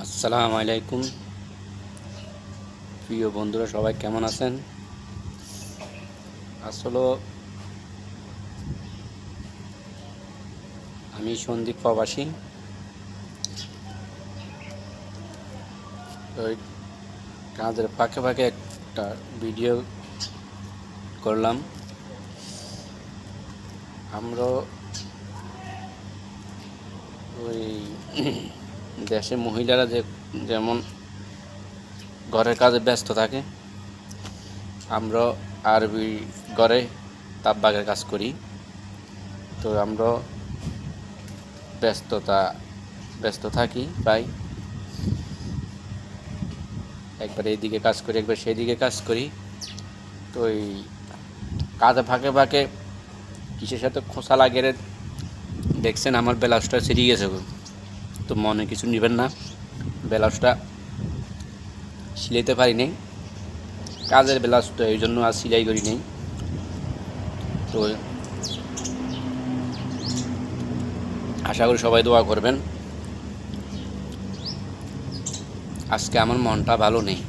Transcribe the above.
আসসালামু আলাইকুম প্রিয় বন্ধুরা, সবাই কেমন আছেন? আসলে আমি সন্দীপ প্রবাসী। ওই কাজের ফাঁকে ফাঁকে একটা ভিডিও করলাম। আমরা ওই দেশে মহিলারা যেমন ঘরের কাজে ব্যস্ত থাকে, আমরা আরবি ঘরে তাঁত কাজ করি। তো আমরা ব্যস্ত থাকি, প্রায় একবার এইদিকে কাজ করি, একবার সেই দিকে কাজ করি। তো এই কাজে ফাঁকে ফাঁকে কিসের সাথে খোঁচা লাগিয়ে দেখছেন আমার ব্লাউজটা ছিঁড়ে গেছে। তো মনে কিছু নেবেন না, ব্লাউজটা সিলাইতে পারি নেই, কাজের ব্লাউজ তো এই জন্য আর সিলাই করি নেই। তো আশা করি সবাই দোয়া করবেন। আজকে আমার মনটা ভালো নেই।